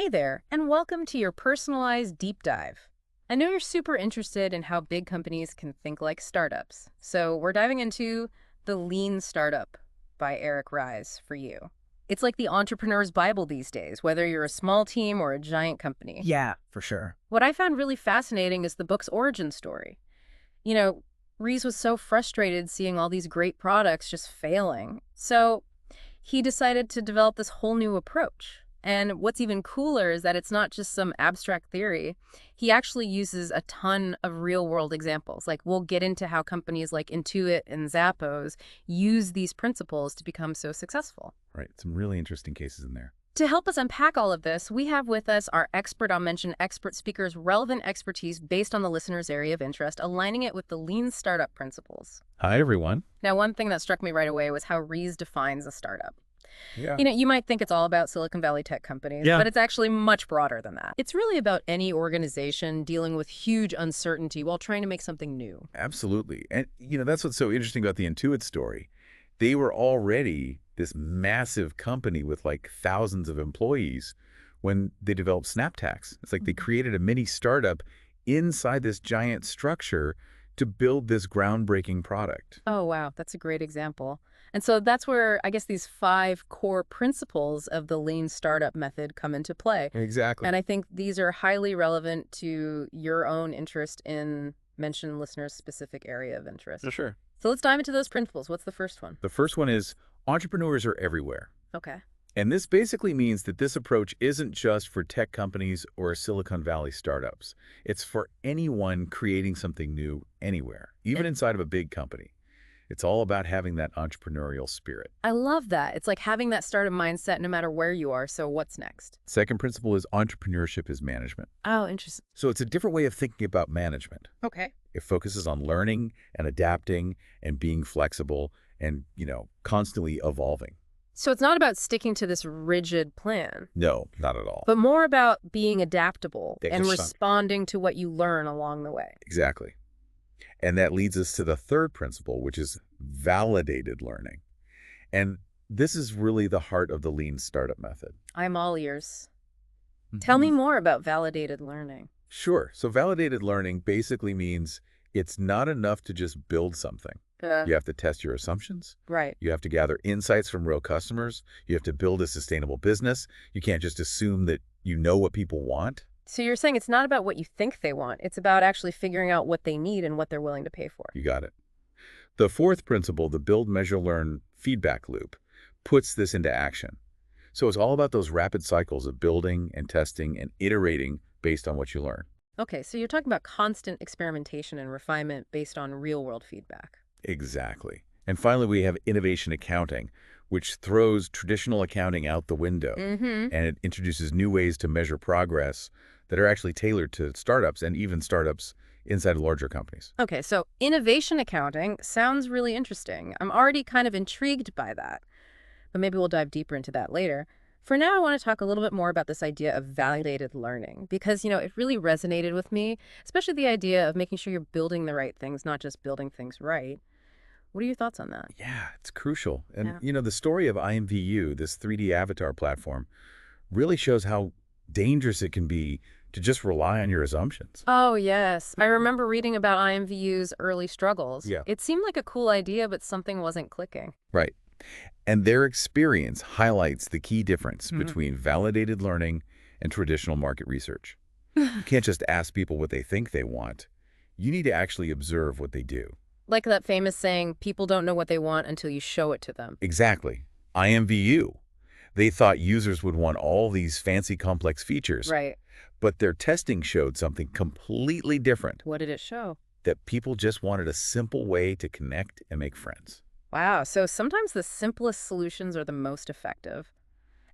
Hey there, and welcome to your personalized deep dive. I know you're super interested in how big companies can think like startups, so we're diving into The Lean Startup by Eric Ries for you. It's like the entrepreneur's Bible these days, whether you're a small team or a giant company. Yeah, for sure. What I found really fascinating is the book's origin story. You know, Ries was so frustrated seeing all these great products just failing. So he decided to develop this whole new approach. And what's even cooler is that it's not just some abstract theory. He actually uses a ton of real-world examples. Like, we'll get into how companies like Intuit and Zappos use these principles to become so successful. Right. Some really interesting cases in there. To help us unpack all of this, we have with us our expert on mentioned expert speakers' relevant expertise based on the listener's area of interest, aligning it with the lean startup principles. Hi, everyone. Now, one thing that struck me right away was how Ries defines a startup. Yeah. You might think it's all about Silicon Valley tech companies, but it's actually much broader than that. It's really about any organization dealing with huge uncertainty while trying to make something new. Absolutely. And, that's what's so interesting about the Intuit story. They were already this massive company with like thousands of employees when they developed SnapTax. It's like they created a mini startup inside this giant structure to build this groundbreaking product. Oh, wow. That's a great example. And so that's where I guess these 5 core principles of the lean startup method come into play. Exactly. And I think these are highly relevant to your own interest in mentioned listeners' specific area of interest. For sure. So let's dive into those principles. What's the first one? The first one is entrepreneurs are everywhere. Okay. And this basically means that this approach isn't just for tech companies or Silicon Valley startups. It's for anyone creating something new anywhere, even inside of a big company. It's all about having that entrepreneurial spirit. I love that. It's like having that startup mindset no matter where you are. So what's next? Second principle is entrepreneurship is management. Oh, interesting. So it's a different way of thinking about management. Okay. It focuses on learning and adapting and being flexible and, constantly evolving. So it's not about sticking to this rigid plan, No, not at all. but more about being adaptable and Exactly. responding to what you learn along the way. Exactly. And that leads us to the third principle, which is validated learning. And this is really the heart of the lean startup method. I'm all ears. Tell me more about validated learning. Sure. So validated learning basically means it's not enough to just build something. You have to test your assumptions. Right. You have to gather insights from real customers. You have to build a sustainable business. You can't just assume that you know what people want. So you're saying it's not about what you think they want. It's about actually figuring out what they need and what they're willing to pay for. You got it. The fourth principle, the build, measure, learn feedback loop, puts this into action. So it's all about those rapid cycles of building and testing and iterating based on what you learn. Okay, so you're talking about constant experimentation and refinement based on real-world feedback. Exactly. And finally, we have innovation accounting, which throws traditional accounting out the window. And it introduces new ways to measure progress that are actually tailored to startups and even startups inside of larger companies. Okay, so innovation accounting sounds really interesting. I'm already kind of intrigued by that, but maybe we'll dive deeper into that later. For now, I want to talk a little bit more about this idea of validated learning because, it really resonated with me, especially the idea of making sure you're building the right things, not just building things right. What are your thoughts on that? Yeah, it's crucial. And, the story of IMVU, this 3D avatar platform, really shows how dangerous it can be to just rely on your assumptions. Oh, yes. I remember reading about IMVU's early struggles. Yeah. It seemed like a cool idea, but something wasn't clicking. Right. And their experience highlights the key difference between validated learning and traditional market research. You can't just ask people what they think they want. You need to actually observe what they do. Like that famous saying, people don't know what they want until you show it to them. Exactly. IMVU. They thought users would want all these fancy, complex features. Right. But their testing showed something completely different, What did it show? that people just wanted a simple way to connect and make friends. Wow. So sometimes the simplest solutions are the most effective.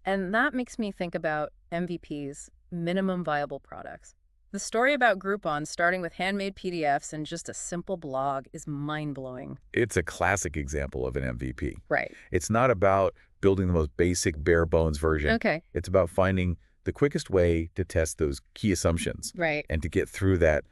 And that makes me think about MVPs, minimum viable products. The story about Groupon starting with handmade PDFs and just a simple blog is mind-blowing. It's a classic example of an MVP. Right. It's not about building the most basic, bare-bones version. Okay. It's about finding the quickest way to test those key assumptions Right. and to get through that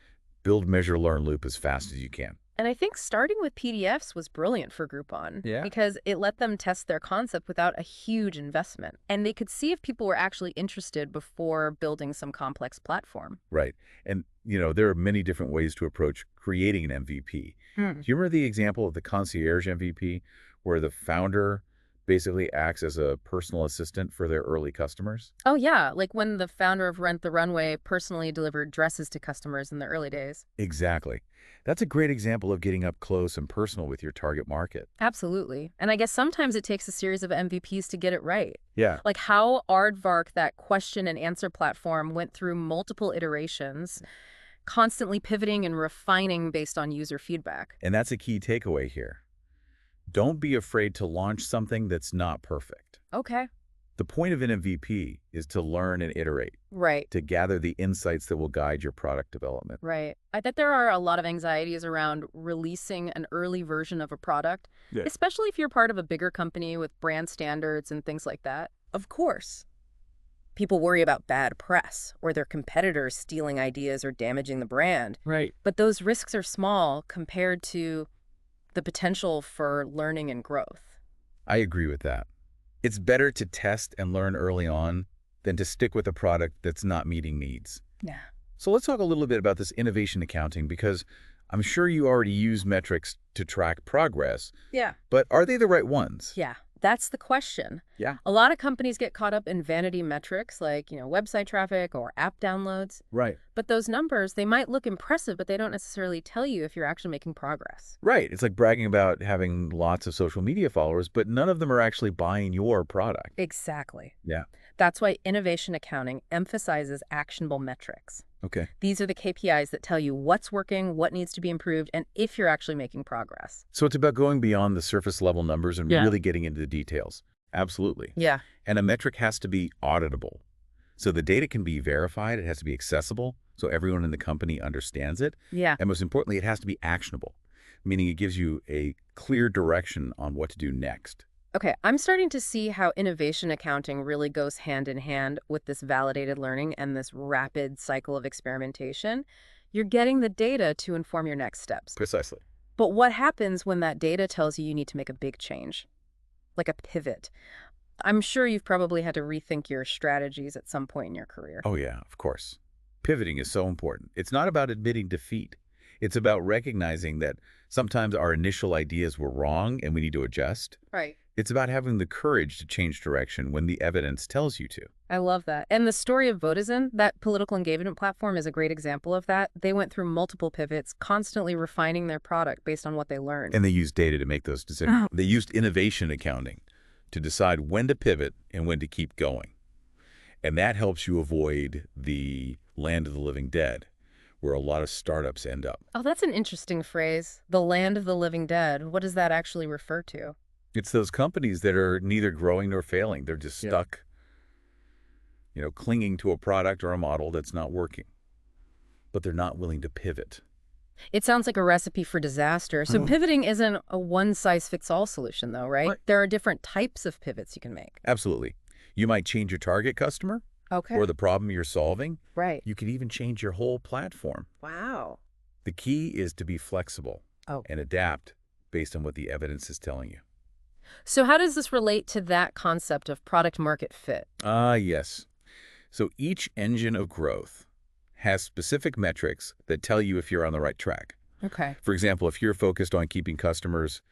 build, measure, learn loop as fast as you can. And I think starting with PDFs was brilliant for Groupon Yeah. because it let them test their concept without a huge investment. And they could see if people were actually interested before building some complex platform. Right. And, there are many different ways to approach creating an MVP. Hmm. Do you remember the example of the concierge MVP, where the founder basically acts as a personal assistant for their early customers? Oh, yeah. Like when the founder of Rent the Runway personally delivered dresses to customers in the early days. Exactly. That's a great example of getting up close and personal with your target market. Absolutely. And I guess sometimes it takes a series of MVPs to get it right. Yeah. Like how Aardvark, that question and answer platform, went through multiple iterations, constantly pivoting and refining based on user feedback. And that's a key takeaway here. Don't be afraid to launch something that's not perfect. Okay. The point of an MVP is to learn and iterate, Right. to gather the insights that will guide your product development. Right. I bet there are a lot of anxieties around releasing an early version of a product, Yeah. especially if you're part of a bigger company with brand standards and things like that. Of course. People worry about bad press or their competitors stealing ideas or damaging the brand. Right. But those risks are small compared to the potential for learning and growth. I agree with that. It's better to test and learn early on than to stick with a product that's not meeting needs. Yeah. So let's talk a little bit about this innovation accounting, because I'm sure you already use metrics to track progress, Yeah. but are they the right ones? Yeah. That's the question. Yeah. A lot of companies get caught up in vanity metrics like, website traffic or app downloads. Right. But those numbers, they might look impressive, but they don't necessarily tell you if you're actually making progress. Right. It's like bragging about having lots of social media followers, but none of them are actually buying your product. Exactly. Yeah. That's why innovation accounting emphasizes actionable metrics. Okay. These are the KPIs that tell you what's working, what needs to be improved, and if you're actually making progress. So it's about going beyond the surface level numbers and Yeah. really getting into the details. Absolutely. Yeah. And a metric has to be auditable. So the data can be verified. It has to be accessible so everyone in the company understands it. Yeah. And most importantly, it has to be actionable, meaning it gives you a clear direction on what to do next. Okay, I'm starting to see how innovation accounting really goes hand in hand with this validated learning and this rapid cycle of experimentation. You're getting the data to inform your next steps. Precisely. But what happens when that data tells you need to make a big change? Like a pivot. I'm sure you've probably had to rethink your strategies at some point in your career. Oh, yeah, of course. Pivoting is so important. It's not about admitting defeat. It's about recognizing that sometimes our initial ideas were wrong and we need to adjust. Right. It's about having the courage to change direction when the evidence tells you to. I love that. And the story of Vodazone, that political engagement platform, is a great example of that. They went through multiple pivots, constantly refining their product based on what they learned. And they used data to make those decisions. Oh. They used innovation accounting to decide when to pivot and when to keep going. And that helps you avoid the land of the living dead, where a lot of startups end up. Oh, that's an interesting phrase. The land of the living dead. What does that actually refer to? It's those companies that are neither growing nor failing. They're just stuck, clinging to a product or a model that's not working. But they're not willing to pivot. It sounds like a recipe for disaster. So pivoting isn't a one-size-fits-all solution, though, right? Right. There are different types of pivots you can make. Absolutely. You might change your target customer Okay. or the problem you're solving. Right. You could even change your whole platform. Wow. The key is to be flexible and adapt based on what the evidence is telling you. So how does this relate to that concept of product market fit? Yes. So each engine of growth has specific metrics that tell you if you're on the right track. Okay. For example, if you're focused on keeping customers,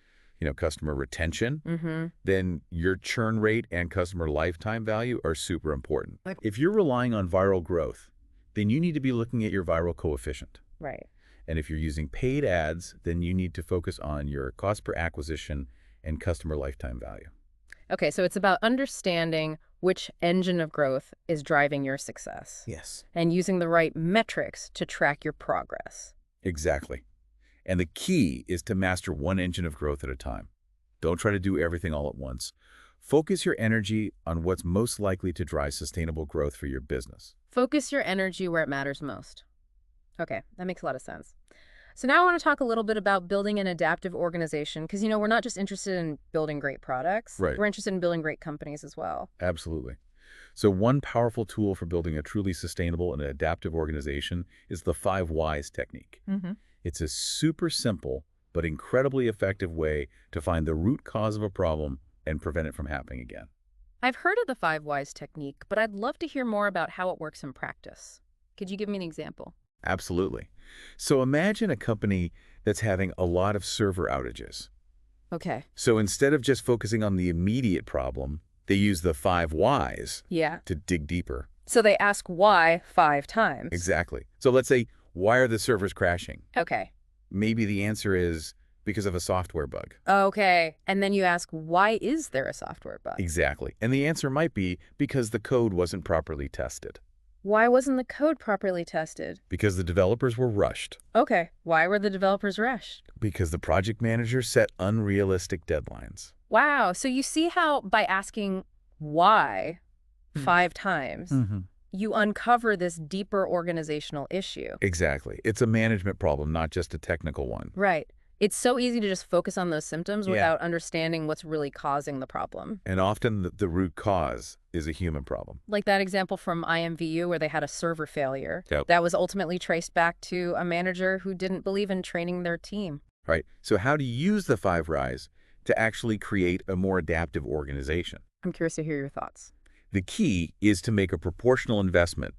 customer retention, then your churn rate and customer lifetime value are super important. If you're relying on viral growth, then you need to be looking at your viral coefficient. Right. And if you're using paid ads, then you need to focus on your cost per acquisition and customer lifetime value. Okay, so it's about understanding which engine of growth is driving your success. Yes. And using the right metrics to track your progress. Exactly. And the key is to master one engine of growth at a time. Don't try to do everything all at once. Focus your energy on what's most likely to drive sustainable growth for your business. Focus your energy where it matters most. Okay, that makes a lot of sense. So now I want to talk a little bit about building an adaptive organization because, we're not just interested in building great products. Right. We're interested in building great companies as well. Absolutely. So one powerful tool for building a truly sustainable and adaptive organization is the 5 whys technique. It's a super simple but incredibly effective way to find the root cause of a problem and prevent it from happening again. I've heard of the 5 whys technique, but I'd love to hear more about how it works in practice. Could you give me an example? Absolutely. So imagine a company that's having a lot of server outages. Okay. So instead of just focusing on the immediate problem, they use the 5 whys Yeah. to dig deeper. So they ask why 5 times. Exactly. So let's say, why are the servers crashing? Okay. Maybe the answer is because of a software bug. Okay. And then you ask, why is there a software bug? Exactly. And the answer might be because the code wasn't properly tested. Why wasn't the code properly tested? Because the developers were rushed. Okay. Why were the developers rushed? Because the project manager set unrealistic deadlines. Wow. So you see how by asking why 5 times, you uncover this deeper organizational issue. Exactly. It's a management problem, not just a technical one. Right. It's so easy to just focus on those symptoms Yeah. without understanding what's really causing the problem. And often the root cause is a human problem. Like that example from IMVU where they had a server failure. Yep. That was ultimately traced back to a manager who didn't believe in training their team. Right. So how do you use the 5 whys to actually create a more adaptive organization? I'm curious to hear your thoughts. The key is to make a proportional investment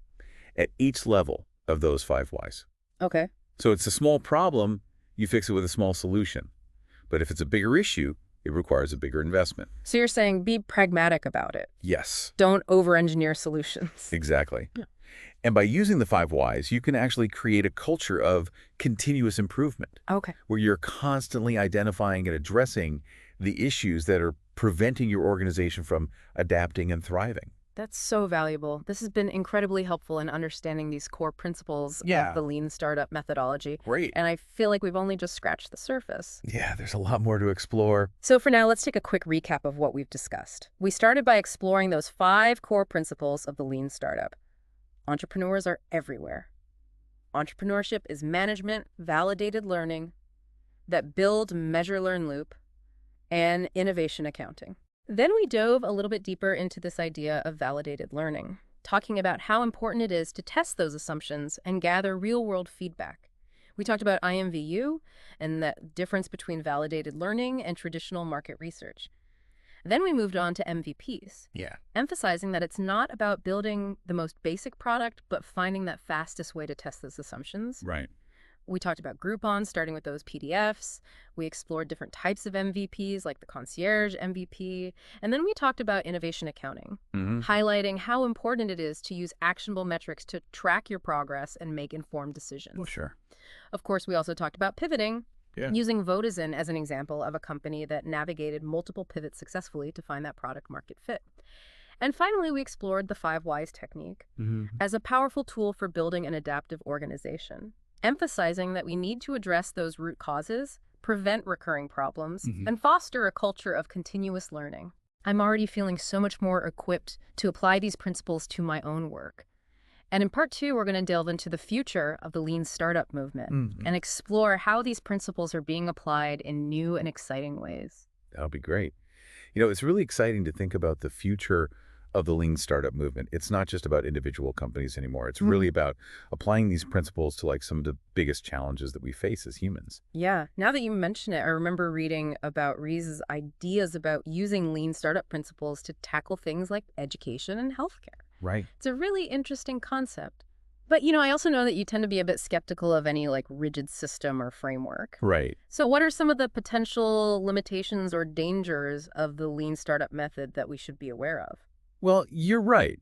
at each level of those 5 whys. Okay. So it's a small problem, you fix it with a small solution. But if it's a bigger issue, it requires a bigger investment. So you're saying be pragmatic about it. Yes, Don't over-engineer solutions. exactly. Yeah. And by using the 5 whys, you can actually create a culture of continuous improvement, Okay. where you're constantly identifying and addressing the issues that are preventing your organization from adapting and thriving. That's so valuable. This has been incredibly helpful in understanding these core principles Yeah. of the lean startup methodology. Great. And I feel like we've only just scratched the surface. Yeah, there's a lot more to explore. So for now, let's take a quick recap of what we've discussed. We started by exploring those 5 core principles of the lean startup. Entrepreneurs are everywhere. Entrepreneurship is management, validated learning, that build, measure, learn loop, and innovation accounting. Then we dove a little bit deeper into this idea of validated learning, talking about how important it is to test those assumptions and gather real-world feedback. We talked about IMVU and the difference between validated learning and traditional market research. Then we moved on to MVPs, emphasizing that it's not about building the most basic product, but finding that fastest way to test those assumptions. Right. We talked about Groupons, starting with those PDFs. We explored different types of MVPs, like the concierge MVP. And then we talked about innovation accounting, highlighting how important it is to use actionable metrics to track your progress and make informed decisions. Well, sure. Of course, we also talked about pivoting, Yeah. using Vodazin as an example of a company that navigated multiple pivots successfully to find that product market fit. And finally, we explored the 5 whys technique as a powerful tool for building an adaptive organization, emphasizing that we need to address those root causes, prevent recurring problems, and foster a culture of continuous learning. I'm already feeling so much more equipped to apply these principles to my own work. And in part 2, we're going to delve into the future of the lean startup movement and explore how these principles are being applied in new and exciting ways. That'll be great. You know, it's really exciting to think about the future of the lean startup movement. It's not just about individual companies anymore. It's really about applying these principles to like some of the biggest challenges that we face as humans. Yeah, now that you mention it, I remember reading about Ries's ideas about using lean startup principles to tackle things like education and healthcare. Right. It's a really interesting concept. But, you know, I also know that you tend to be a bit skeptical of any like rigid system or framework. Right. So what are some of the potential limitations or dangers of the lean startup method that we should be aware of? Well, you're right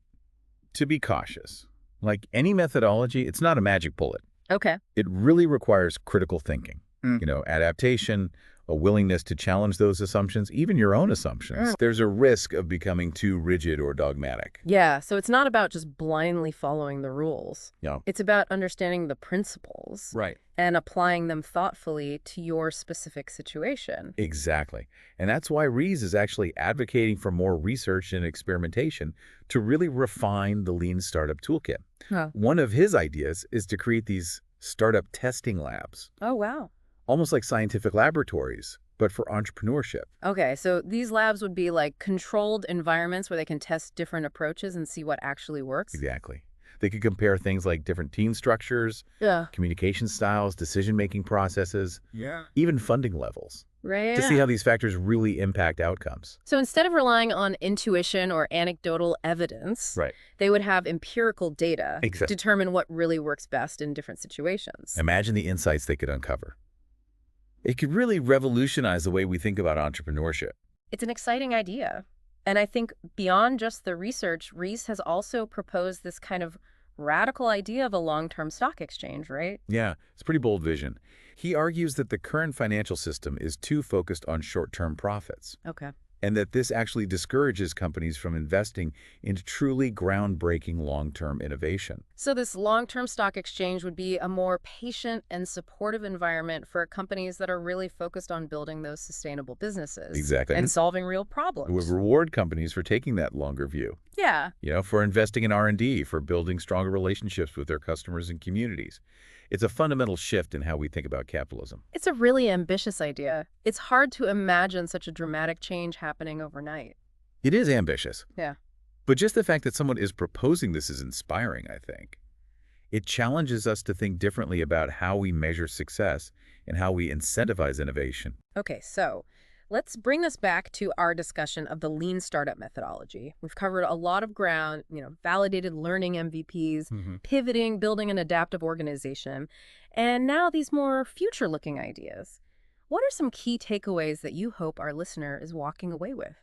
to be cautious. Like any methodology, it's not a magic bullet. Okay. It really requires critical thinking, adaptation, a willingness to challenge those assumptions, even your own assumptions. There's a risk of becoming too rigid or dogmatic. Yeah, so it's not about just blindly following the rules. Yeah. It's about understanding the principles Right. and applying them thoughtfully to your specific situation. Exactly. And that's why Ries is actually advocating for more research and experimentation to really refine the lean startup toolkit. Huh. One of his ideas is to create these startup testing labs, Oh, wow. almost like scientific laboratories, but for entrepreneurship. Okay, so these labs would be like controlled environments where they can test different approaches and see what actually works? Exactly. They could compare things like different team structures, Yeah. communication styles, decision-making processes, Yeah. even funding levels, Right. to see how these factors really impact outcomes. So instead of relying on intuition or anecdotal evidence, Right. they would have empirical data Exactly. determine what really works best in different situations. Imagine the insights they could uncover. It could really revolutionize the way we think about entrepreneurship. It's an exciting idea. And I think beyond just the research, Ries has also proposed this kind of radical idea of a long-term stock exchange, right? Yeah, it's a pretty bold vision. He argues that the current financial system is too focused on short-term profits, Okay. and that this actually discourages companies from investing into truly groundbreaking long-term innovation. So this long-term stock exchange would be a more patient and supportive environment for companies that are really focused on building those sustainable businesses. Exactly. And solving real It would problems. reward companies for taking that longer view, Yeah. for investing in R&D, for building stronger relationships with their customers and communities. It's a fundamental shift in how we think about capitalism. It's a really ambitious idea. It's hard to imagine such a dramatic change happening overnight. It is ambitious. Yeah. But just the fact that someone is proposing this is inspiring, I think. It challenges us to think differently about how we measure success and how we incentivize innovation. Okay, so let's bring this back to our discussion of the lean startup methodology. We've covered a lot of ground, validated learning MVPs, pivoting, building an adaptive organization, and now these more future-looking ideas. What are some key takeaways that you hope our listener is walking away with?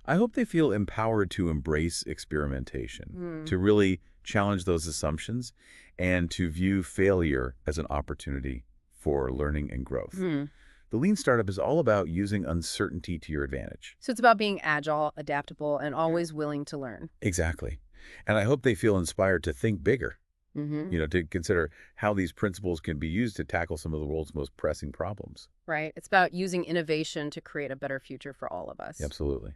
I hope they feel empowered to embrace experimentation, to really challenge those assumptions, and to view failure as an opportunity for learning and growth. The lean startup is all about using uncertainty to your advantage. So it's about being agile, adaptable, and always willing to learn. Exactly. And I hope they feel inspired to think bigger, Mm-hmm. to consider how these principles can be used to tackle some of the world's most pressing problems. Right. It's about using innovation to create a better future for all of us. Absolutely.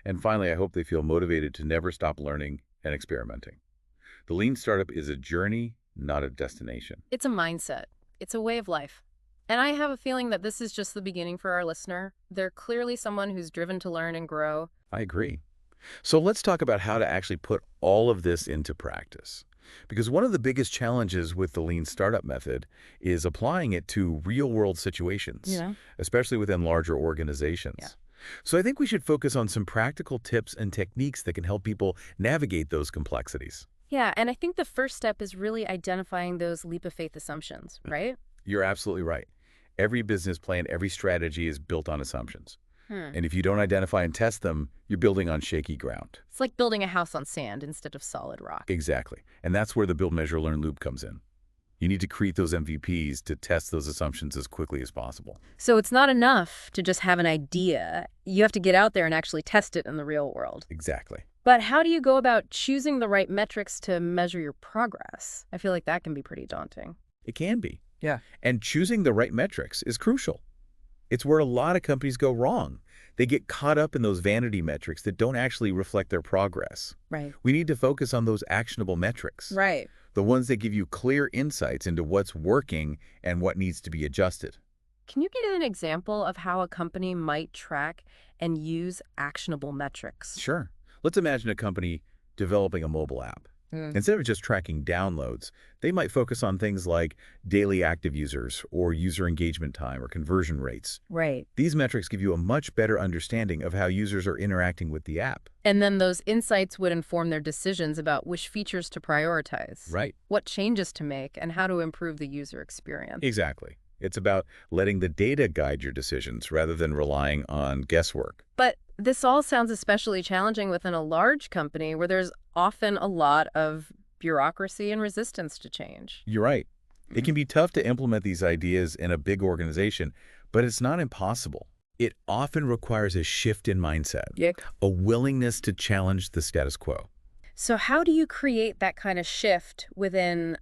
And finally, I hope they feel motivated to never stop learning and experimenting. The lean startup is a journey, not a destination. It's a mindset. It's a way of life. And I have a feeling that this is just the beginning for our listener. They're clearly someone who's driven to learn and grow. I agree. So let's talk about how to actually put all of this into practice. Because one of the biggest challenges with the lean startup method is applying it to real-world situations, especially within larger organizations. Yeah. So I think we should focus on some practical tips and techniques that can help people navigate those complexities. Yeah, and I think the first step is really identifying those leap of faith assumptions, right? You're absolutely right. Every business plan, every strategy is built on assumptions. And if you don't identify and test them, you're building on shaky ground. It's like building a house on sand instead of solid rock. Exactly. And that's where the build, measure, learn loop comes in. You need to create those MVPs to test those assumptions as quickly as possible. So it's not enough to just have an idea. You have to get out there and actually test it in the real world. Exactly. But how do you go about choosing the right metrics to measure your progress? I feel like that can be pretty daunting. It can be. Yeah. And choosing the right metrics is crucial. It's where a lot of companies go wrong. They get caught up in those vanity metrics that don't actually reflect their progress. Right. We need to focus on those actionable metrics. Right. The ones that give you clear insights into what's working and what needs to be adjusted. Can you give an example of how a company might track and use actionable metrics? Sure. Let's imagine a company developing a mobile app. Instead of just tracking downloads, they might focus on things like daily active users or user engagement time or conversion rates. Right. These metrics give you a much better understanding of how users are interacting with the app. And then those insights would inform their decisions about which features to prioritize. Right. What changes to make and how to improve the user experience. Exactly. It's about letting the data guide your decisions rather than relying on guesswork. But this all sounds especially challenging within a large company where there's often a lot of bureaucracy and resistance to change. You're right. It can be tough to implement these ideas in a big organization, but it's not impossible. It often requires a shift in mindset, a willingness to challenge the status quo. So how do you create that kind of shift within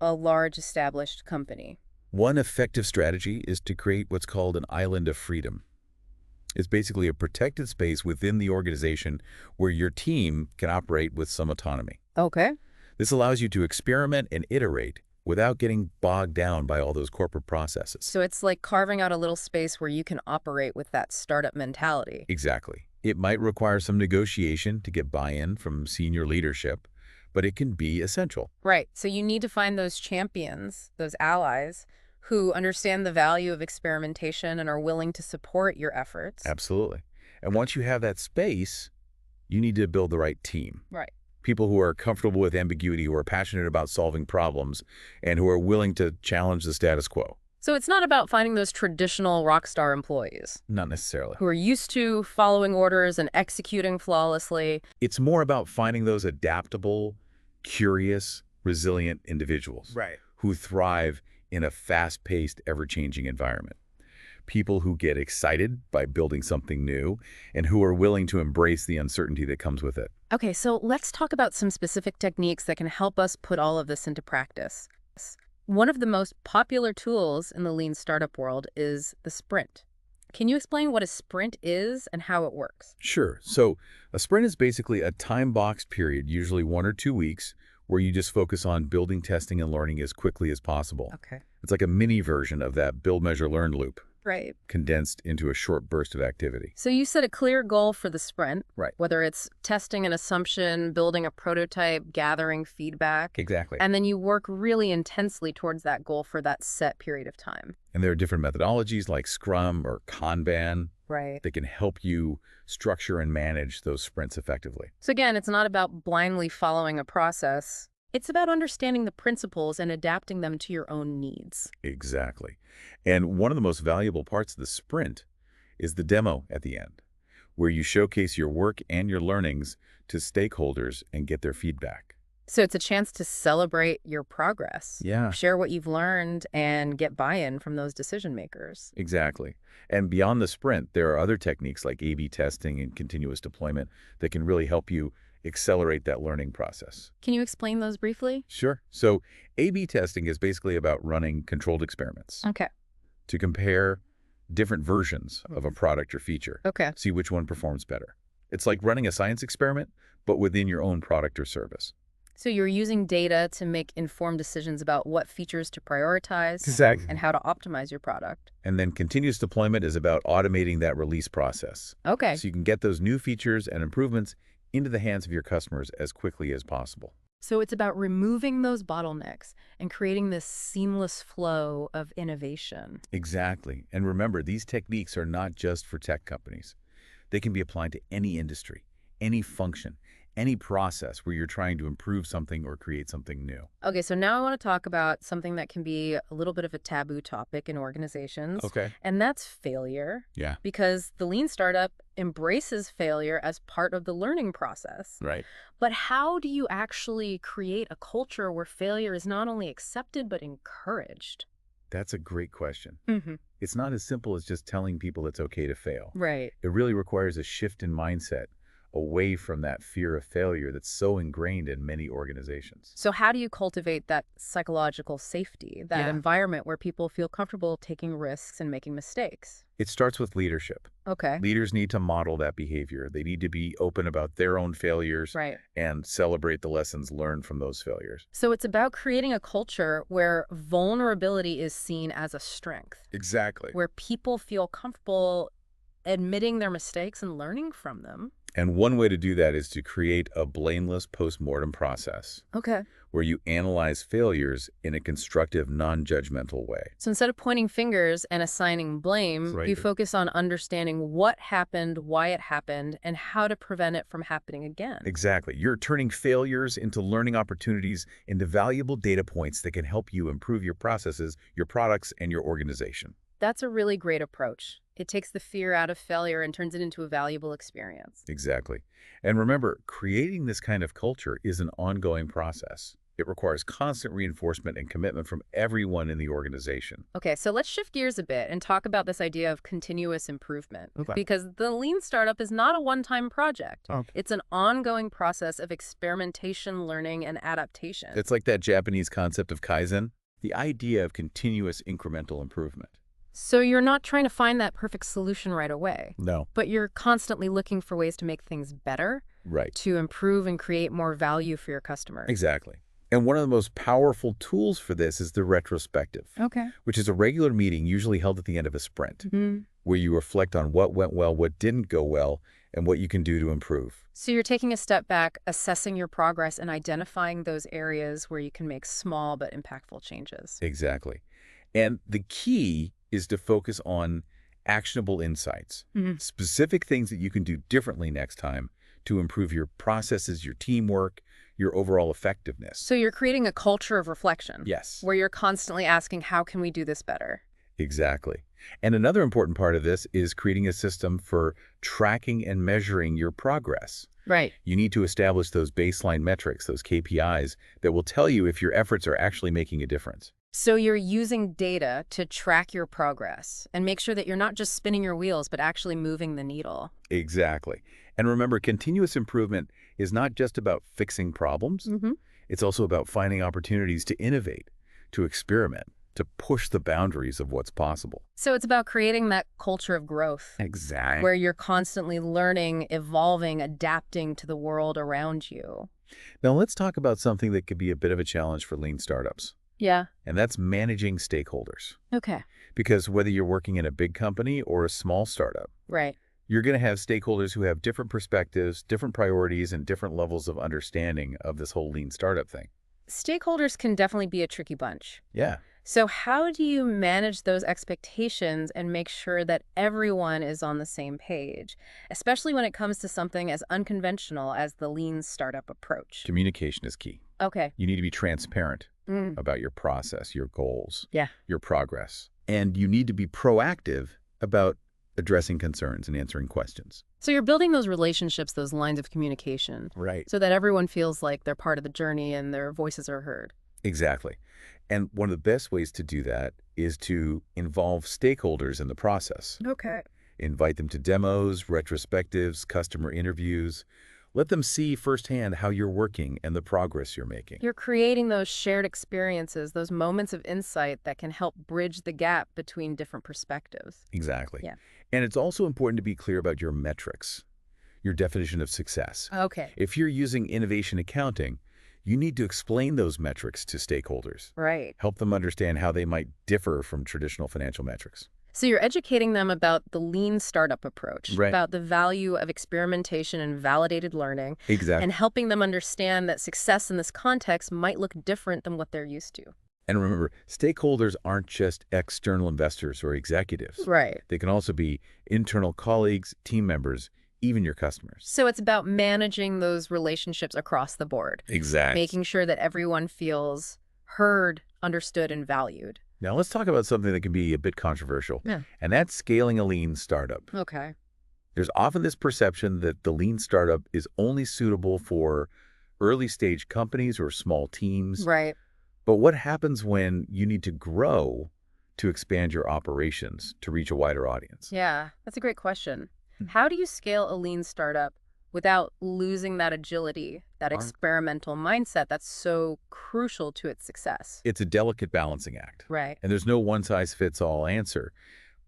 a large established company? One effective strategy is to create what's called an island of freedom. It's basically a protected space within the organization where your team can operate with some autonomy. Okay. This allows you to experiment and iterate without getting bogged down by all those corporate processes. So it's like carving out a little space where you can operate with that startup mentality. Exactly. It might require some negotiation to get buy-in from senior leadership, but it can be essential. Right. So you need to find those champions, those allies, who understand the value of experimentation and are willing to support your efforts. Absolutely. And once you have that space, you need to build the right team. Right. People who are comfortable with ambiguity, who are passionate about solving problems, and who are willing to challenge the status quo. So it's not about finding those traditional rock star employees Not necessarily. who are used to following orders and executing flawlessly. It's more about finding those adaptable, curious, resilient individuals who thrive in a fast-paced, ever-changing environment. People who get excited by building something new and who are willing to embrace the uncertainty that comes with it. Okay, so let's talk about some specific techniques that can help us put all of this into practice. One of the most popular tools in the lean startup world is the sprint. Can you explain what a sprint is and how it works? Sure. So a sprint is basically a time-boxed period, usually 1 or 2 weeks, where you just focus on building, testing, and learning as quickly as possible. Okay. It's like a mini version of that build, measure, learn loop, Right. condensed into a short burst of activity. So you set a clear goal for the sprint, Right. whether it's testing an assumption, building a prototype, gathering feedback, Exactly. and then you work really intensely towards that goal for that set period of time. And there are different methodologies like Scrum or Kanban Right. that can help you structure and manage those sprints effectively. So again, it's not about blindly following a process. It's about understanding the principles and adapting them to your own needs. Exactly. And one of the most valuable parts of the sprint is the demo at the end, where you showcase your work and your learnings to stakeholders and get their feedback. So it's a chance to celebrate your progress. Yeah. Share what you've learned and get buy-in from those decision makers. Exactly. And beyond the sprint, there are other techniques like A/B testing and continuous deployment that can really help you accelerate that learning process. Can you explain those briefly? Sure. So A/B testing is basically about running controlled experiments Okay. to compare different versions of a product or feature, Okay. see which one performs better. It's like running a science experiment, but within your own product or service. So you're using data to make informed decisions about what features to prioritize Exactly. and how to optimize your product. And then continuous deployment is about automating that release process. Okay. So you can get those new features and improvements into the hands of your customers as quickly as possible. So it's about removing those bottlenecks and creating this seamless flow of innovation. Exactly. And remember, these techniques are not just for tech companies. They can be applied to any industry, any function, any process where you're trying to improve something or create something new. Okay, so now I want to talk about something that can be a little bit of a taboo topic in organizations. Okay. And that's failure. Yeah. Because the lean startup embraces failure as part of the learning process. Right. But how do you actually create a culture where failure is not only accepted but encouraged? That's a great question. Mm-hmm. It's not as simple as just telling people it's okay to fail. Right. It really requires a shift in mindset away from that fear of failure that's so ingrained in many organizations. So how do you cultivate that psychological safety, that Yeah. environment where people feel comfortable taking risks and making mistakes? It starts with leadership. Okay. Leaders need to model that behavior. They need to be open about their own failures Right. and celebrate the lessons learned from those failures. So it's about creating a culture where vulnerability is seen as a strength, Exactly. where people feel comfortable admitting their mistakes and learning from them. And one way to do that is to create a blameless postmortem process Okay. where you analyze failures in a constructive, non-judgmental way. So instead of pointing fingers and assigning blame, Right. you focus on understanding what happened, why it happened, and how to prevent it from happening again. Exactly. You're turning failures into learning opportunities, into valuable data points that can help you improve your processes, your products, and your organization. That's a really great approach. It takes the fear out of failure and turns it into a valuable experience. Exactly. And remember, creating this kind of culture is an ongoing process. It requires constant reinforcement and commitment from everyone in the organization. Okay, so let's shift gears a bit and talk about this idea of continuous improvement. Okay. Because the lean startup is not a one-time project. Okay. It's an ongoing process of experimentation, learning, and adaptation. It's like that Japanese concept of Kaizen, the idea of continuous incremental improvement. So you're not trying to find that perfect solution right away, No. but you're constantly looking for ways to make things better, Right. to improve and create more value for your customers. Exactly. And one of the most powerful tools for this is the retrospective, Okay. which is a regular meeting usually held at the end of a sprint, Mhm. where you reflect on what went well, what didn't go well, and what you can do to improve. So you're taking a step back, assessing your progress, and identifying those areas where you can make small but impactful changes. Exactly. And the key is to focus on actionable insights, Mhm. specific things that you can do differently next time to improve your processes, your teamwork, your overall effectiveness. So you're creating a culture of reflection. Yes. Where you're constantly asking, how can we do this better? Exactly. And another important part of this is creating a system for tracking and measuring your progress. Right. You need to establish those baseline metrics, those KPIs, that will tell you if your efforts are actually making a difference. So you're using data to track your progress and make sure that you're not just spinning your wheels, but actually moving the needle. Exactly. And remember, continuous improvement is not just about fixing problems. Mm-hmm. It's also about finding opportunities to innovate, to experiment, to push the boundaries of what's possible. So it's about creating that culture of growth Exactly. where you're constantly learning, evolving, adapting to the world around you. Now let's talk about something that could be a bit of a challenge for lean startups, Yeah. and that's managing stakeholders. Okay. Because whether you're working in a big company or a small startup, Right. you're going to have stakeholders who have different perspectives, different priorities, and different levels of understanding of this whole lean startup thing. Stakeholders can definitely be a tricky bunch. Yeah. So how do you manage those expectations and make sure that everyone is on the same page, especially when it comes to something as unconventional as the lean startup approach? Communication is key. Okay. You need to be transparent Mm. about your process, your goals, Yeah. your progress. And you need to be proactive about addressing concerns and answering questions. So you're building those relationships, those lines of communication, Right. so that everyone feels like they're part of the journey and their voices are heard. Exactly. And one of the best ways to do that is to involve stakeholders in the process. Okay. Invite them to demos, retrospectives, customer interviews. Let them see firsthand how you're working and the progress you're making. You're creating those shared experiences, those moments of insight that can help bridge the gap between different perspectives. Exactly. Yeah. And it's also important to be clear about your metrics, your definition of success. Okay. If you're using innovation accounting, you need to explain those metrics to stakeholders. Right. Help them understand how they might differ from traditional financial metrics. So you're educating them about the lean startup approach, Right. about the value of experimentation and validated learning, Exactly. and helping them understand that success in this context might look different than what they're used to. And remember, stakeholders aren't just external investors or executives. Right. They can also be internal colleagues, team members, even your customers. So it's about managing those relationships across the board, Exactly. making sure that everyone feels heard, understood, and valued. Now let's talk about something that can be a bit controversial, Yeah. and that's scaling a lean startup. Okay. There's often this perception that the lean startup is only suitable for early stage companies or small teams. Right. But what happens when you need to grow to expand your operations to reach a wider audience? Yeah, that's a great question. How do you scale a lean startup without losing that agility, that Aren't- experimental mindset that's so crucial to its success? It's a delicate balancing act, Right. and there's no one-size-fits-all answer.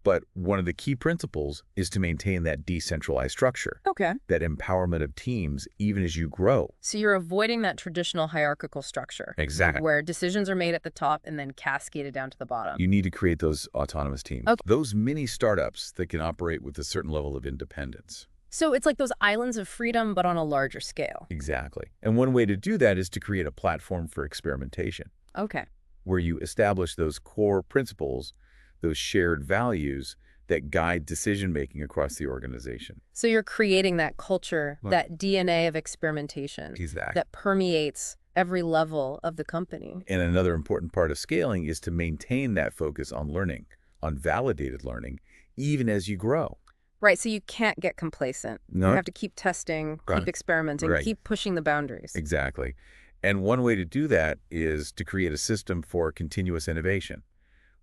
But one of the key principles is to maintain that decentralized structure, Okay. that empowerment of teams, even as you grow. So you're avoiding that traditional hierarchical structure Exactly. where decisions are made at the top and then cascaded down to the bottom. You need to create those autonomous teams, Okay. those mini startups that can operate with a certain level of independence. So it's like those islands of freedom, but on a larger scale. Exactly. And one way to do that is to create a platform for experimentation, Okay. where you establish those core principles, those shared values that guide decision-making across the organization. So you're creating that culture, Look. that DNA of experimentation Exactly. that permeates every level of the company. And another important part of scaling is to maintain that focus on learning, on validated learning, even as you grow. Right, so you can't get complacent. No. You have to keep testing, Right. keep experimenting, Right. keep pushing the boundaries. Exactly. And one way to do that is to create a system for continuous innovation,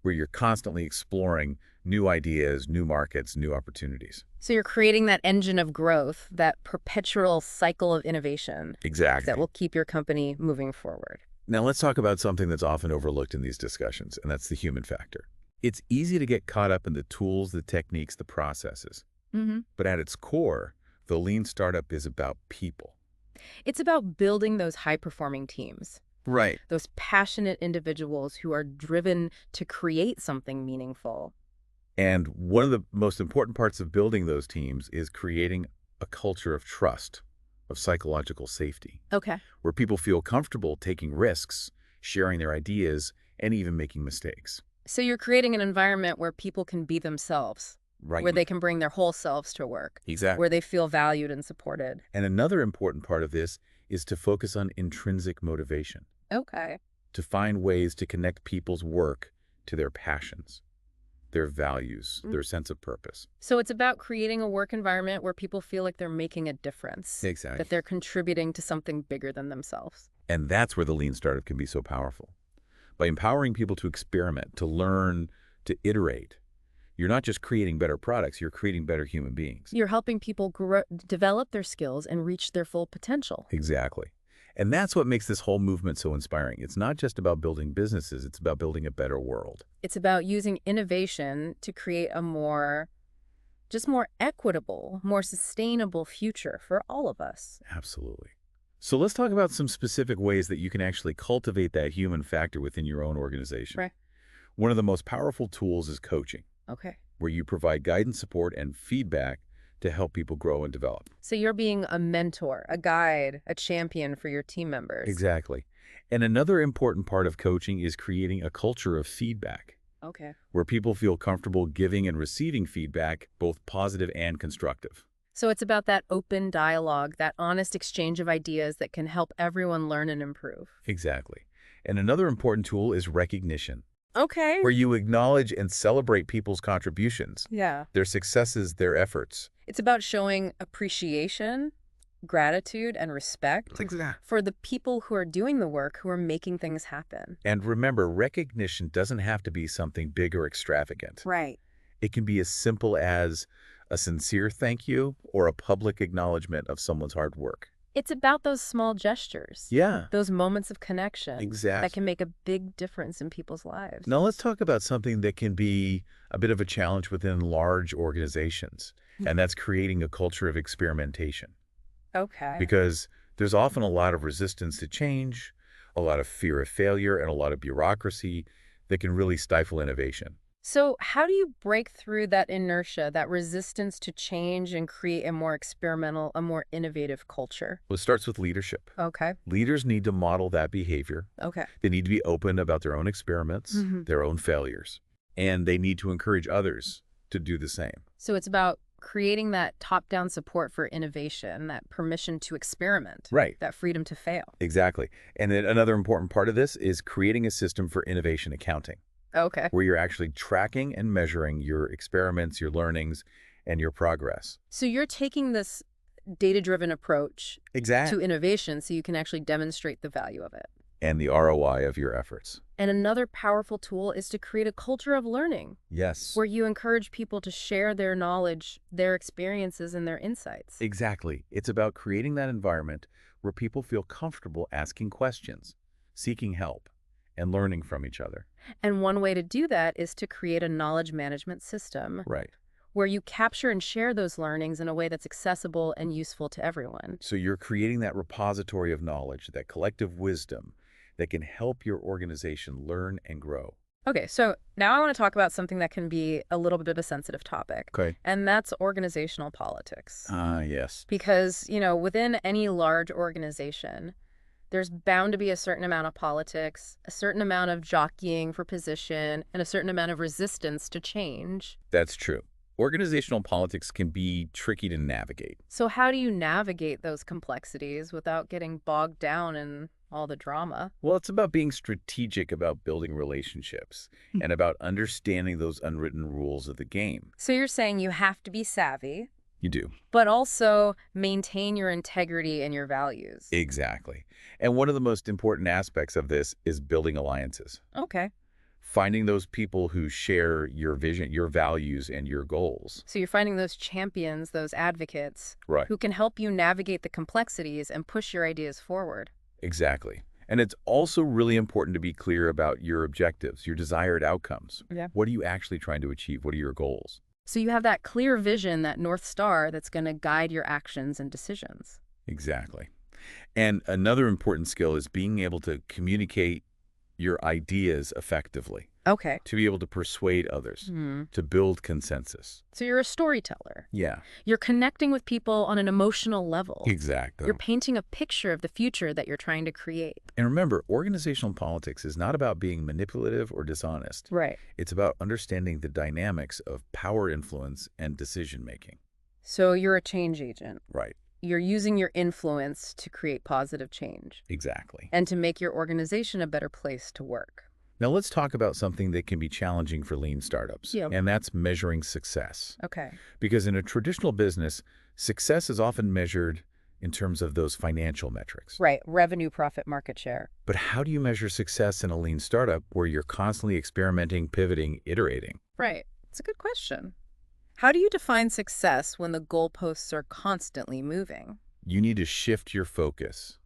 where you're constantly exploring new ideas, new markets, new opportunities. So you're creating that engine of growth, that perpetual cycle of innovation Exactly. that will keep your company moving forward. Now let's talk about something that's often overlooked in these discussions, and that's the human factor. It's easy to get caught up in the tools, the techniques, the processes. Mm-hmm. But at its core, the lean startup is about people. It's about building those high-performing teams. Right. those passionate individuals who are driven to create something meaningful. And one of the most important parts of building those teams is creating a culture of trust, of psychological safety, Okay. where people feel comfortable taking risks, sharing their ideas, and even making mistakes. So you're creating an environment where people can be themselves, Right. where they can bring their whole selves to work, Exactly. where they feel valued and supported. And another important part of this is to focus on intrinsic motivation, Okay. to find ways to connect people's work to their passions, their values, their sense of purpose. So it's about creating a work environment where people feel like they're making a difference, Exactly. that they're contributing to something bigger than themselves. And that's where the lean startup can be so powerful. By empowering people to experiment, to learn, to iterate, you're not just creating better products, you're creating better human beings. You're helping people develop their skills and reach their full potential. Exactly. And that's what makes this whole movement so inspiring. It's not just about building businesses, it's about building a better world. It's about using innovation to create a more equitable, more sustainable future for all of us. Absolutely. So let's talk about some specific ways that you can actually cultivate that human factor within your own organization. Right. One of the most powerful tools is coaching, Okay. where you provide guidance, support, and feedback to help people grow and develop. So you're being a mentor, a guide, a champion for your team members. Exactly. And another important part of coaching is creating a culture of feedback, Okay. where people feel comfortable giving and receiving feedback, both positive and constructive. So it's about that open dialogue, that honest exchange of ideas that can help everyone learn and improve. Exactly. And another important tool is recognition, Okay. where you acknowledge and celebrate people's contributions, Yeah. their successes, their efforts. It's about showing appreciation, gratitude, and respect for the people who are doing the work, who are making things happen. And remember, recognition doesn't have to be something big or extravagant. Right. It can be as simple as a sincere thank you or a public acknowledgement of someone's hard work. It's about those small gestures. Yeah, Those moments of connection. exactly. That can make a big difference in people's lives. Now let's talk about something that can be a bit of a challenge within large organizations, and that's creating a culture of experimentation. Okay. Because there's often a lot of resistance to change, a lot of fear of failure, and a lot of bureaucracy that can really stifle innovation. So how do you break through that inertia, that resistance to change, and create a more experimental, a more innovative culture? Well, it starts with leadership. Okay. Leaders need to model that behavior. Okay. They need to be open about their own experiments, their own failures, and they need to encourage others to do the same. So it's about creating that top-down support for innovation, that permission to experiment, Right. that freedom to fail. Exactly. And then another important part of this is creating a system for innovation accounting, Okay. where you're actually tracking and measuring your experiments, your learnings, and your progress. So you're taking this data-driven approach Exactly. to innovation so you can actually demonstrate the value of it. And the ROI of your efforts. And another powerful tool is to create a culture of learning, Yes. where you encourage people to share their knowledge, their experiences, and their insights. Exactly. It's about creating that environment where people feel comfortable asking questions, seeking help, and learning from each other. And one way to do that is to create a knowledge management system Right. where you capture and share those learnings in a way that's accessible and useful to everyone. So you're creating that repository of knowledge, that collective wisdom that can help your organization learn and grow. Okay, so now I want to talk about something that can be a little bit of a sensitive topic, Okay. and that's organizational politics. Yes. Because, within any large organization, there's bound to be a certain amount of politics, a certain amount of jockeying for position, and a certain amount of resistance to change. That's true. Organizational politics can be tricky to navigate. So how do you navigate those complexities without getting bogged down in all the drama? Well, it's about being strategic about building relationships and about understanding those unwritten rules of the game. So you're saying you have to be savvy, You do. but also maintain your integrity and your values. Exactly. And one of the most important aspects of this is building alliances. Okay. Finding those people who share your vision, your values, and your goals. So you're finding those champions, those advocates, Right. who can help you navigate the complexities and push your ideas forward. Exactly. And it's also really important to be clear about your objectives, your desired outcomes. Yeah. What are you actually trying to achieve? What are your goals? So you have that clear vision, that North Star that's going to guide your actions and decisions. Exactly. And another important skill is being able to communicate your ideas effectively, Okay. to be able to persuade others, to build consensus. So you're a storyteller. Yeah, You're connecting with people on an emotional level. exactly. You're painting a picture of the future that you're trying to create. And remember, organizational politics is not about being manipulative or dishonest. Right. It's about understanding the dynamics of power influence and decision-making. So you're a change agent. Right, You're using your influence to create positive change exactly. and to make your organization a better place to work. Now let's talk about something that can be challenging for lean startups, Yeah. and that's measuring success. Okay. Because in a traditional business, success is often measured in terms of those financial metrics. Right. Revenue, profit, market share. But how do you measure success in a lean startup where you're constantly experimenting, pivoting, iterating? Right. It's a good question. How do you define success when the goalposts are constantly moving? You need to shift your focus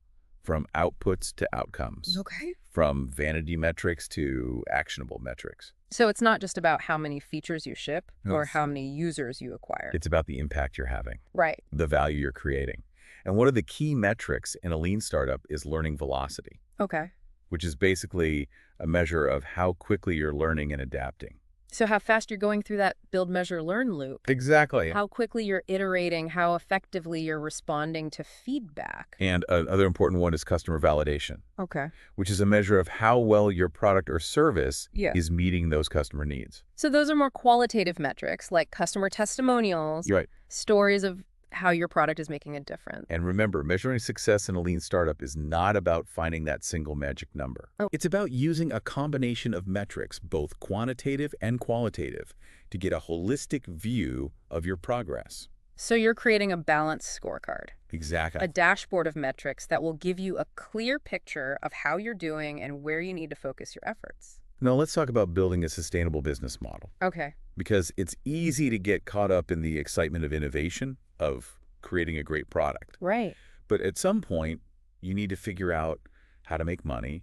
from outputs to outcomes, Okay. from vanity metrics to actionable metrics. So it's not just about how many features you ship No, or it's- how many users you acquire. It's about the impact you're having, Right. the value you're creating. And one of the key metrics in a lean startup is learning velocity, Okay. which is basically a measure of how quickly you're learning and adapting. So how fast you're going through that build, measure, learn loop. Exactly. How quickly you're iterating, how effectively you're responding to feedback. And another important one is customer validation, Okay. which is a measure of how well your product or service Yeah. is meeting those customer needs. So those are more qualitative metrics like customer testimonials, You're right. stories of how your product is making a difference. And remember, measuring success in a lean startup is not about finding that single magic number. Oh. It's about using a combination of metrics, both quantitative and qualitative, to get a holistic view of your progress. So you're creating a balanced scorecard, Exactly. a dashboard of metrics that will give you a clear picture of how you're doing and where you need to focus your efforts. Now let's talk about building a sustainable business model, Okay. because it's easy to get caught up in the excitement of innovation, of creating a great product. Right. But at some point, you need to figure out how to make money,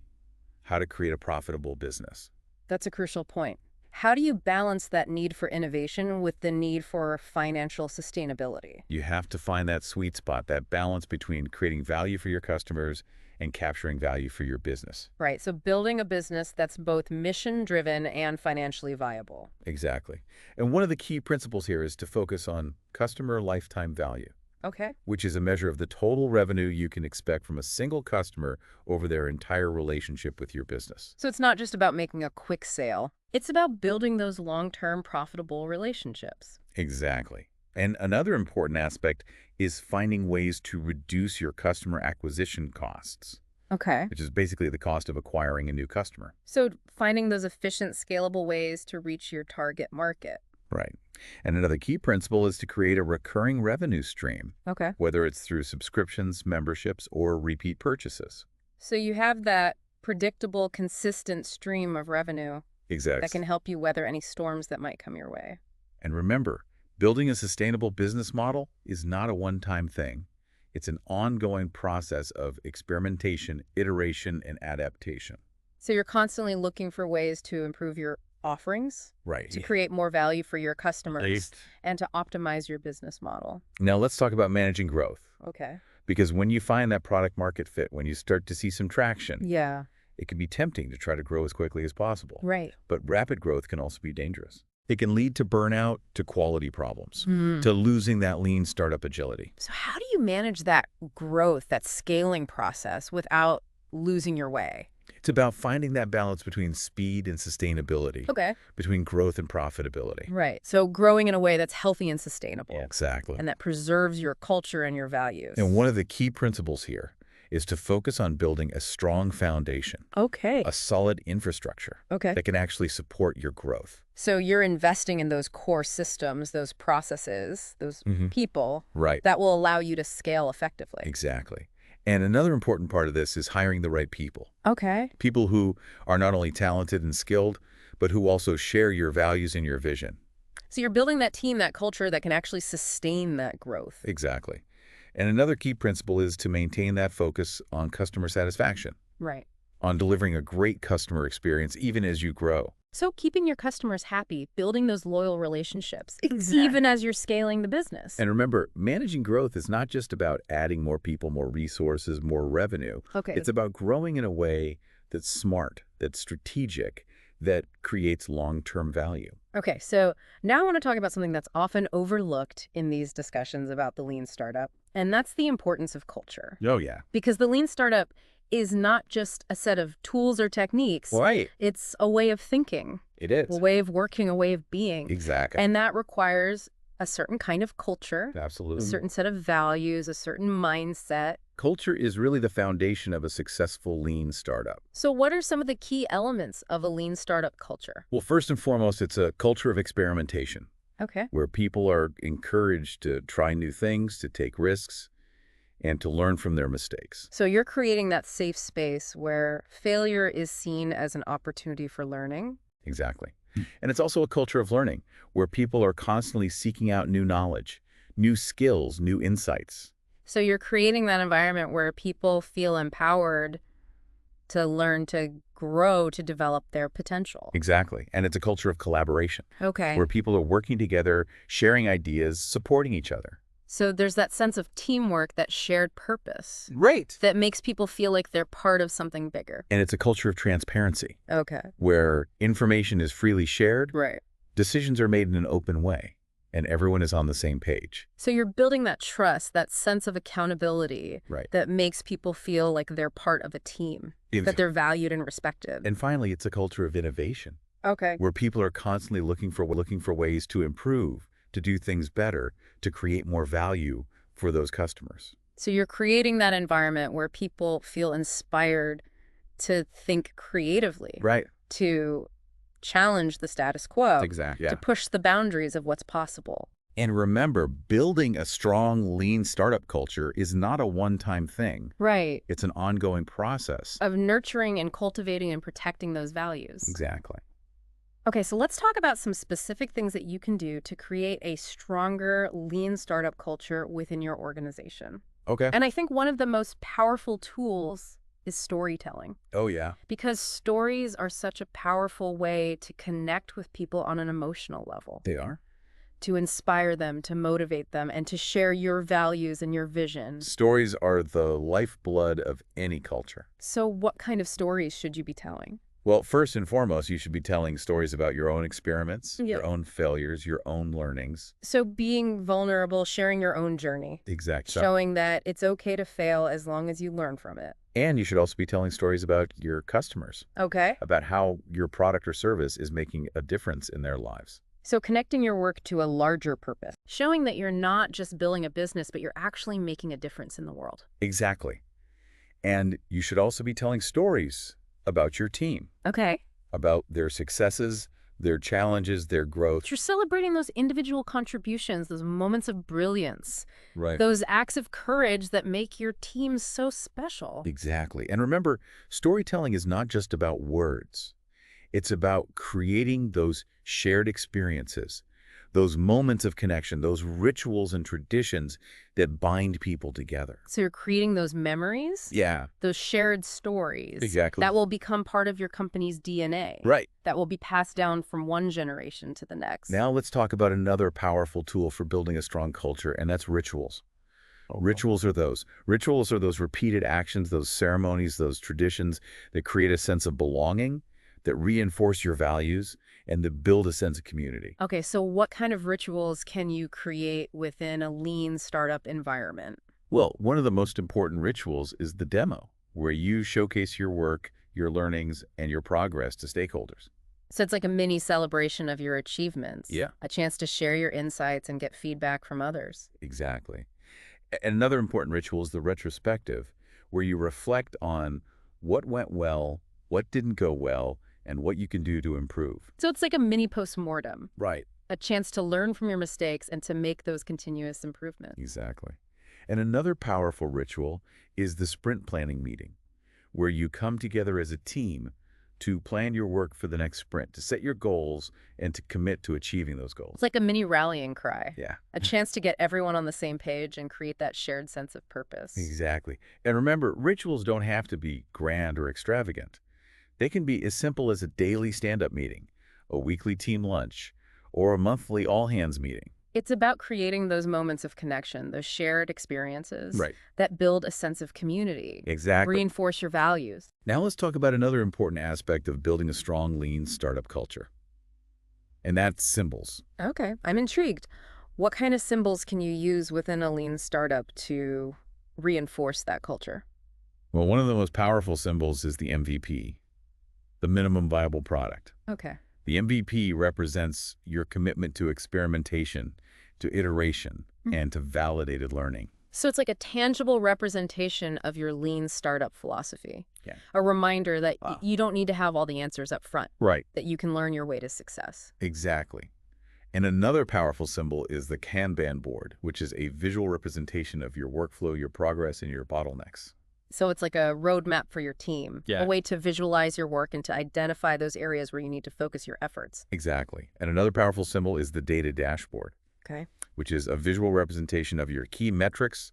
how to create a profitable business. That's a crucial point. How do you balance that need for innovation with the need for financial sustainability? You have to find that sweet spot, that balance between creating value for your customers and capturing value for your business. Right. So building a business that's both mission-driven and financially viable. Exactly. And one of the key principles here is to focus on customer lifetime value, Okay. which is a measure of the total revenue you can expect from a single customer over their entire relationship with your business. So it's not just about making a quick sale. It's about building those long-term profitable relationships. Exactly. And another important aspect is finding ways to reduce your customer acquisition costs, Okay. which is basically the cost of acquiring a new customer. So finding those efficient, scalable ways to reach your target market. Right. And another key principle is to create a recurring revenue stream, Okay. whether it's through subscriptions, memberships, or repeat purchases. So you have that predictable, consistent stream of revenue Exactly. that can help you weather any storms that might come your way. And remember, building a sustainable business model is not a one-time thing. It's an ongoing process of experimentation, iteration, and adaptation. So you're constantly looking for ways to improve your offerings, Right. to create more value for your customers, Least. and to optimize your business model. Now let's talk about managing growth. Okay. Because when you find that product market fit, when you start to see some traction, Yeah. it can be tempting to try to grow as quickly as possible. Right. But rapid growth can also be dangerous. It can lead to burnout, to quality problems, Hmm. to losing that lean startup agility. So how do you manage that growth, that scaling process without losing your way? It's about finding that balance between speed and sustainability, Okay. between growth and profitability. Right. So growing in a way that's healthy and sustainable. Exactly. And that preserves your culture and your values. And one of the key principles here is to focus on building a strong foundation, Okay. a solid infrastructure Okay. that can actually support your growth. So you're investing in those core systems, those processes, those people Right. that will allow you to scale effectively. Exactly. And another important part of this is hiring the right people. Okay. People who are not only talented and skilled, but who also share your values and your vision. So you're building that team, that culture that can actually sustain that growth. Exactly. And another key principle is to maintain that focus on customer satisfaction, Right. on delivering a great customer experience even as you grow. So keeping your customers happy, building those loyal relationships, Exactly. even as you're scaling the business. And remember, managing growth is not just about adding more people, more resources, more revenue. Okay. It's about growing in a way that's smart, that's strategic, that creates long-term value. Okay, so now I want to talk about something that's often overlooked in these discussions about the lean startup, and that's the importance of culture. Oh, yeah. Because the lean startup is not just a set of tools or techniques. Right. It's a way of thinking, It is. a way of working, a way of being. Exactly. And that requires a certain kind of culture, a Absolutely. certain set of values, a certain mindset. Culture is really the foundation of a successful lean startup. So what are some of the key elements of a lean startup culture? Well, first and foremost, it's a culture of experimentation, Okay. where people are encouraged to try new things, to take risks, and to learn from their mistakes. So you're creating that safe space where failure is seen as an opportunity for learning. Exactly. And it's also a culture of learning, where people are constantly seeking out new knowledge, new skills, new insights. So you're creating that environment where people feel empowered to learn, to grow, to develop their potential. Exactly. And it's a culture of collaboration, Okay. where people are working together, sharing ideas, supporting each other. So there's that sense of teamwork, that shared purpose, Right. that makes people feel like they're part of something bigger. And it's a culture of transparency, Okay. where information is freely shared, Right. decisions are made in an open way, and everyone is on the same page. So you're building that trust, that sense of accountability Right. that makes people feel like they're part of a team, that they're valued and respected. And finally, it's a culture of innovation, Okay. where people are constantly looking for ways to improve, to do things better, to create more value for those customers. So you're creating that environment where people feel inspired to think creatively, Right. to challenge the status quo, Exactly. Yeah. to push the boundaries of what's possible. And remember, building a strong, lean startup culture is not a one-time thing. Right. It's an ongoing process. Of nurturing and cultivating and protecting those values. Exactly. Okay, so let's talk about some specific things that you can do to create a stronger lean startup culture within your organization. Okay. And I think one of the most powerful tools is storytelling, Oh, yeah. because stories are such a powerful way to connect with people on an emotional level, They are. to inspire them, to motivate them, and to share your values and your vision. Stories are the lifeblood of any culture. So what kind of stories should you be telling? Well, first and foremost, you should be telling stories about your own experiments, Yeah. your own failures, your own learnings. So being vulnerable, sharing your own journey, Exactly. showing that it's okay to fail as long as you learn from it. And you should also be telling stories about your customers, Okay. about how your product or service is making a difference in their lives. So connecting your work to a larger purpose, showing that you're not just building a business, but you're actually making a difference in the world. Exactly. And you should also be telling stories about your team, Okay. about their successes, their challenges, their growth. You're celebrating those individual contributions, those moments of brilliance, Right. those acts of courage that make your team so special. Exactly. And remember, storytelling is not just about words. It's about creating those shared experiences, those moments of connection, those rituals and traditions that bind people together. So you're creating those memories, Yeah. those shared stories Exactly. that will become part of your company's DNA, Right. that will be passed down from one generation to the next. Now let's talk about another powerful tool for building a strong culture, and that's rituals. Rituals are those. Rituals are those repeated actions, those ceremonies, those traditions that create a sense of belonging, that reinforce your values, and that build a sense of community. Okay, so what kind of rituals can you create within a lean startup environment? Well, one of the most important rituals is the demo, where you showcase your work, your learnings, and your progress to stakeholders. So it's like a mini celebration of your achievements. Yeah. A chance to share your insights and get feedback from others. Exactly. And another important ritual is the retrospective, where you reflect on what went well, what didn't go well, and what you can do to improve. So it's like a mini postmortem, Right. a chance to learn from your mistakes and to make those continuous improvements. Exactly. And another powerful ritual is the sprint planning meeting, where you come together as a team to plan your work for the next sprint, to set your goals and to commit to achieving those goals. It's like a mini rallying cry, Yeah, a chance to get everyone on the same page and create that shared sense of purpose. exactly. And remember, rituals don't have to be grand or extravagant. They can be as simple as a daily stand-up meeting, a weekly team lunch, or a monthly all-hands meeting. It's about creating those moments of connection, those shared experiences Right. that build a sense of community, Exactly. reinforce your values. Now let's talk about another important aspect of building a strong, lean startup culture. And that's symbols. Okay, I'm intrigued. What kind of symbols can you use within a lean startup to reinforce that culture? Well, one of the most powerful symbols is the MVP, the minimum viable product. Okay. The MVP represents your commitment to experimentation, to iteration, and to validated learning. So it's like a tangible representation of your lean startup philosophy. Yeah. A reminder that you don't need to have all the answers up front, Right. that you can learn your way to success. Exactly. And another powerful symbol is the Kanban board, which is a visual representation of your workflow, your progress, and your bottlenecks. So it's like a roadmap for your team, Yeah. a way to visualize your work and to identify those areas where you need to focus your efforts. Exactly. And another powerful symbol is the data dashboard, Okay. which is a visual representation of your key metrics,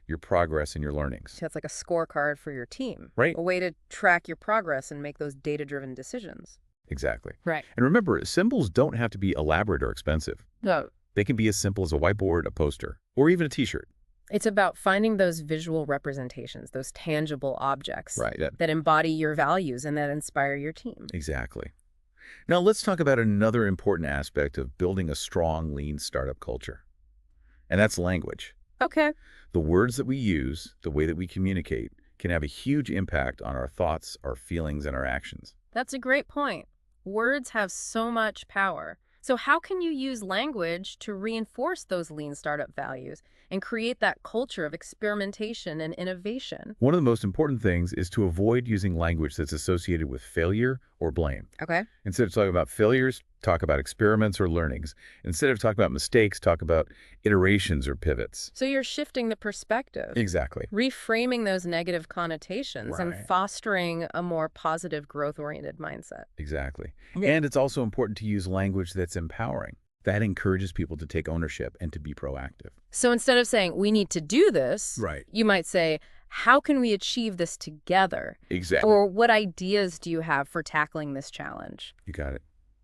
your progress, and your learnings. So it's like a scorecard for your team. Right. A way to track your progress and make those data-driven decisions. Exactly. Right. And remember, symbols don't have to be elaborate or expensive. No. They can be as simple as a whiteboard, a poster, or even a t-shirt. It's about finding those visual representations, those tangible objects Right. that embody your values and that inspire your team. Exactly. Now let's talk about another important aspect of building a strong, lean startup culture. And that's language. Okay. The words that we use, the way that we communicate, can have a huge impact on our thoughts, our feelings, and our actions. That's a great point. Words have so much power. So how can you use language to reinforce those lean startup values and create that culture of experimentation and innovation? One of the most important things is to avoid using language that's associated with failure or blame. Okay. Instead of talking about failures, talk about experiments or learnings. Instead of talking about mistakes, talk about iterations or pivots. So you're shifting the perspective, Exactly. reframing those negative connotations and Right. fostering a more positive, growth-oriented mindset. Exactly. Yeah. And it's also important to use language that's empowering. That encourages people to take ownership and to be proactive. So instead of saying, we need to do this, Right. you might say, how can we achieve this together? Exactly. Or what ideas do you have for tackling this challenge? You got it.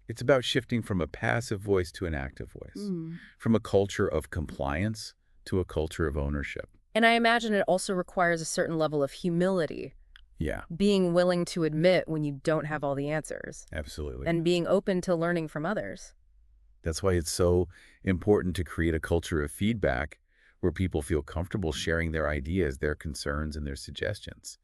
It's about shifting from a passive voice to an active voice, from a culture of compliance to a culture of ownership. And I imagine it also requires a certain level of humility, Yeah, being willing to admit when you don't have all the answers, absolutely. and being open to learning from others. That's why it's so important to create a culture of feedback where people feel comfortable sharing their ideas, their concerns, and their suggestions.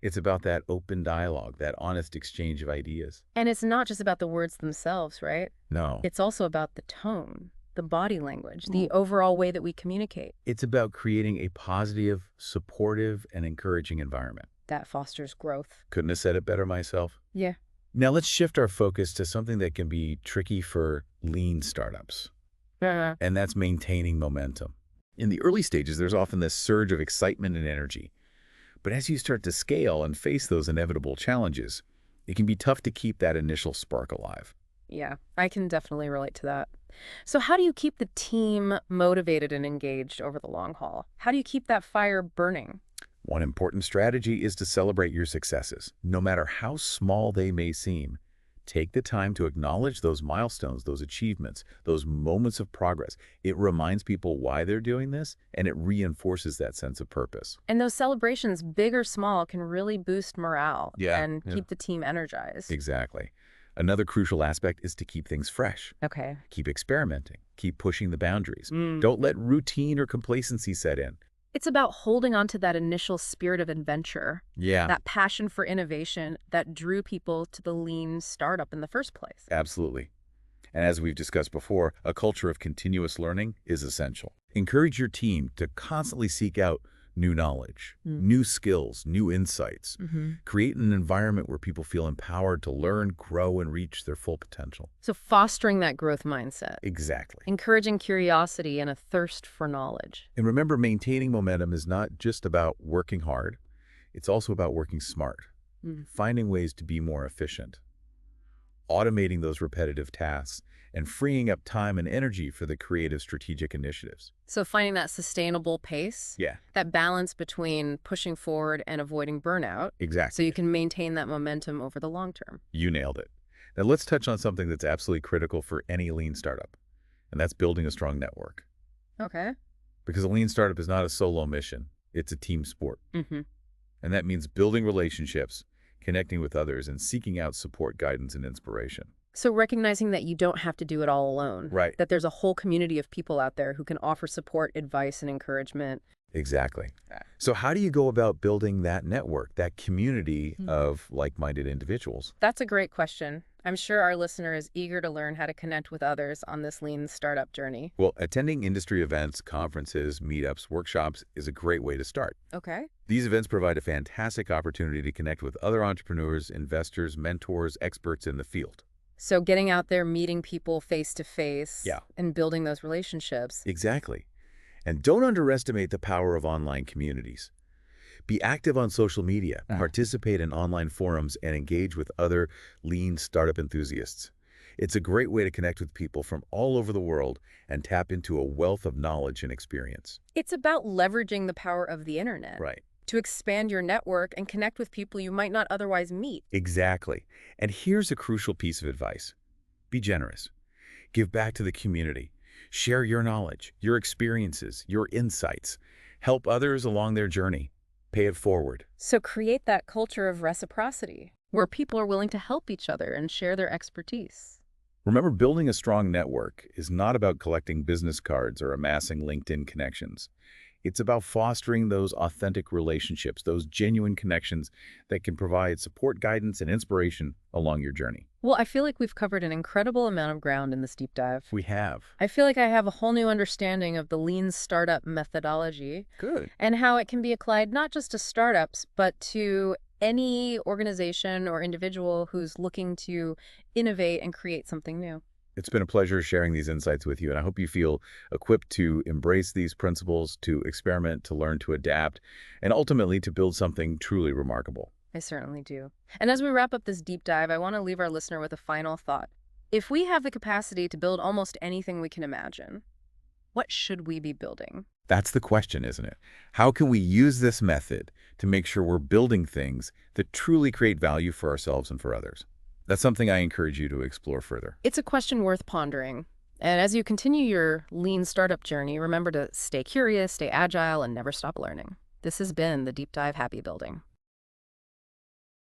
It's about that open dialogue, that honest exchange of ideas. And it's not just about the words themselves, right? No, It's also about the tone, the body language, the overall way that we communicate. it's about creating a positive, supportive, and encouraging environment. That fosters growth. Couldn't have said it better myself. Yeah. Now let's shift our focus to something that can be tricky for lean startups, and that's maintaining momentum. In the early stages, there's often this surge of excitement and energy. But as you start to scale and face those inevitable challenges, it can be tough to keep that initial spark alive. Yeah, I can definitely relate to that. So how do you keep the team motivated and engaged over the long haul? How do you keep that fire burning? One important strategy is to celebrate your successes, no matter how small they may seem. Take the time to acknowledge those milestones, those achievements, those moments of progress. It reminds people why they're doing this, and it reinforces that sense of purpose. And those celebrations, big or small, can really boost morale and Yeah. keep the team energized. Exactly. Another crucial aspect is to keep things fresh. Okay. Keep experimenting. Keep pushing the boundaries. Mm. Don't let routine or complacency set in. It's about holding on to that initial spirit of adventure, Yeah, that passion for innovation that drew people to the lean startup in the first place. absolutely. And as we've discussed before, a culture of continuous learning is essential. Encourage your team to constantly seek out new knowledge, new skills, new insights. Create an environment where people feel empowered to learn, grow, and reach their full potential. So fostering that growth mindset, Exactly. encouraging curiosity and a thirst for knowledge. And remember, maintaining momentum is not just about working hard. It's also about working smart, finding ways to be more efficient, automating those repetitive tasks, and freeing up time and energy for the creative strategic initiatives. So finding that sustainable pace, Yeah, that balance between pushing forward and avoiding burnout, exactly. so you can maintain that momentum over the long term. You nailed it. Now let's touch on something that's absolutely critical for any lean startup, and that's building a strong network. Okay. Because a lean startup is not a solo mission, it's a team sport. Mm-hmm. And that means building relationships, connecting with others, and seeking out support, guidance, and inspiration. So recognizing that you don't have to do it all alone. Right. That there's a whole community of people out there who can offer support, advice, and encouragement. Exactly. So how do you go about building that network, that community of like-minded individuals? That's a great question. I'm sure our listener is eager to learn how to connect with others on this lean startup journey. Well, attending industry events, conferences, meetups, workshops is a great way to start. Okay. These events provide a fantastic opportunity to connect with other entrepreneurs, investors, mentors, experts in the field. So getting out there, meeting people face to face, Yeah. and building those relationships. Exactly. And don't underestimate the power of online communities. Be active on social media, participate in online forums, and engage with other lean startup enthusiasts. It's a great way to connect with people from all over the world and tap into a wealth of knowledge and experience. It's about leveraging the power of the internet. Right. To expand your network and connect with people you might not otherwise meet. Exactly. And here's a crucial piece of advice. Be generous. Give back to the community. Share your knowledge, your experiences, your insights. Help others along their journey. Pay it forward. So create that culture of reciprocity, where people are willing to help each other and share their expertise. Remember, building a strong network is not about collecting business cards or amassing LinkedIn connections. It's about fostering those authentic relationships, those genuine connections that can provide support, guidance, and inspiration along your journey. Well, I feel like we've covered an incredible amount of ground in this deep dive. We have. I feel like I have a whole new understanding of the lean startup methodology Good. and how it can be applied not just to startups, but to any organization or individual who's looking to innovate and create something new. It's been a pleasure sharing these insights with you, and I hope you feel equipped to embrace these principles, to experiment, to learn, to adapt, and ultimately to build something truly remarkable. I certainly do. And as we wrap up this deep dive, I want to leave our listener with a final thought. If we have the capacity to build almost anything we can imagine, what should we be building? That's the question, isn't it? How can we use this method to make sure we're building things that truly create value for ourselves and for others? That's something I encourage you to explore further. It's a question worth pondering. And as you continue your lean startup journey, remember to stay curious, stay agile, and never stop learning. This has been the Deep Dive Happy Building.